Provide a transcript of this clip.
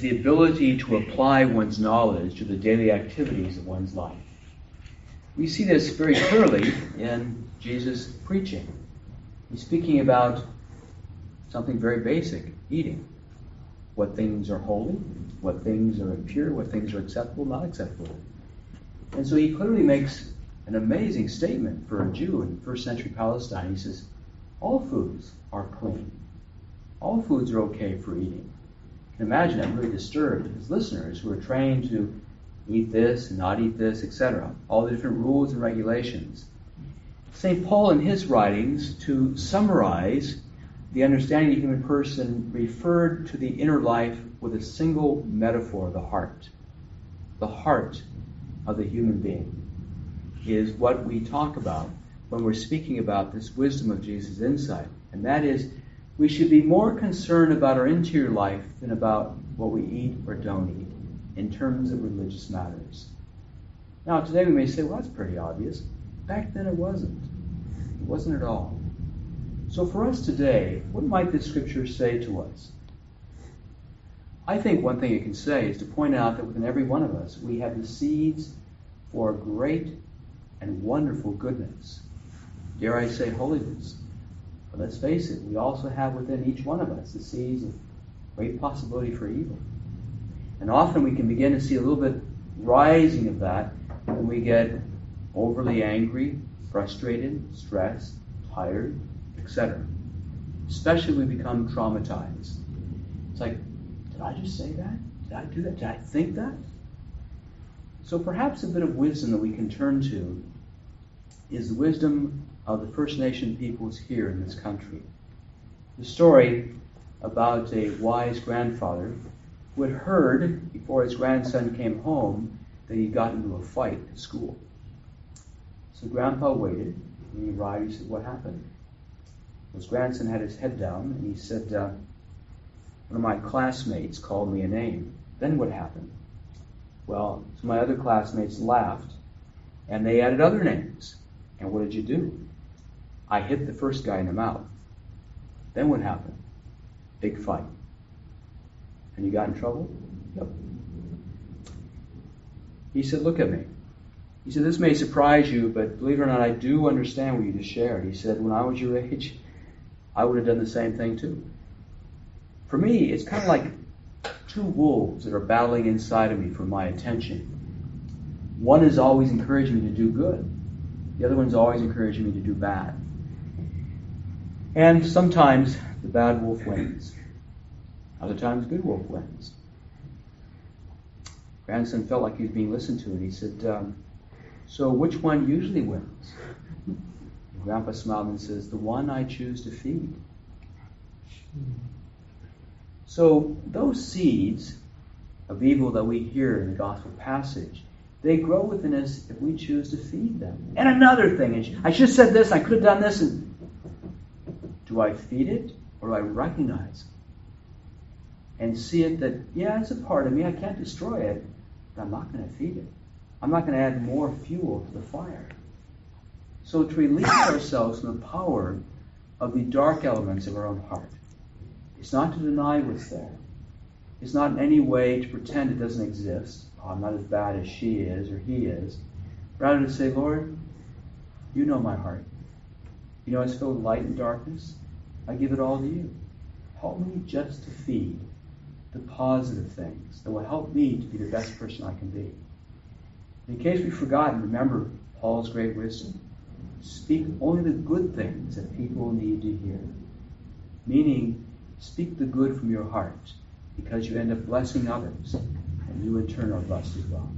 the ability to apply one's knowledge to the daily activities of one's life. We see this very clearly in Jesus' preaching. He's speaking about something very basic, eating. What things are holy, what things are impure, what things are acceptable, not acceptable. And so he clearly makes an amazing statement for a Jew in first century Palestine. He says, all foods are clean. All foods are okay for eating. You can imagine that really disturbed his listeners who are trained to eat this, not eat this, etc. All the different rules and regulations. St. Paul in his writings, to summarize the understanding of the human person, referred to the inner life with a single metaphor, the heart. The heart of the human being is what we talk about when we're speaking about this wisdom of Jesus' insight. And that is, we should be more concerned about our interior life than about what we eat or don't eat in terms of religious matters. Now, today we may say, well, that's pretty obvious. Back then it wasn't. It wasn't at all. So for us today, what might this scripture say to us? I think one thing it can say is to point out that within every one of us, we have the seeds for great and wonderful goodness. Dare I say holiness. But let's face it, we also have within each one of us the seeds of great possibility for evil. And often we can begin to see a little bit rising of that when we get overly angry, frustrated, stressed, tired, etc. Especially when we become traumatized. It's like, did I just say that? Did I do that? Did I think that? So perhaps a bit of wisdom that we can turn to is the wisdom of the First Nation peoples here in this country. The story about a wise grandfather who had heard before his grandson came home that he got into a fight at school. So Grandpa waited, and he arrived. He said, what happened? His grandson had his head down, and he said, one of my classmates called me a name. Then what happened? Well, so my other classmates laughed, and they added other names. And what did you do? I hit the first guy in the mouth. Then what happened? Big fight. And you got in trouble? Yep. He said, look at me. He said, this may surprise you, but believe it or not, I do understand what you just shared. He said, when I was your age, I would have done the same thing too. For me, it's kind of like two wolves that are battling inside of me for my attention. One is always encouraging me to do good. The other one's always encouraging me to do bad. And sometimes the bad wolf wins. Other times the good wolf wins. Grandson felt like he was being listened to, and he said, so which one usually wins? And Grandpa smiled and says, the one I choose to feed. So those seeds of evil that we hear in the gospel passage, they grow within us if we choose to feed them. And another thing, I should have said this, I could have done this. And do I feed it, or do I recognize it? And see it that, yeah, it's a part of me, I can't destroy it, but I'm not going to feed it. I'm not going to add more fuel to the fire. So to release ourselves from the power of the dark elements of our own heart, it's not to deny what's there. It's not in any way to pretend it doesn't exist. Oh, I'm not as bad as she is or he is. Rather to say, Lord, you know my heart. You know it's filled with light and darkness. I give it all to you. Help me just to feed the positive things that will help me to be the best person I can be. In case we've forgotten, remember Paul's great wisdom. Speak only the good things that people need to hear. Meaning, speak the good from your heart, because you end up blessing others, and you in turn are blessed as well.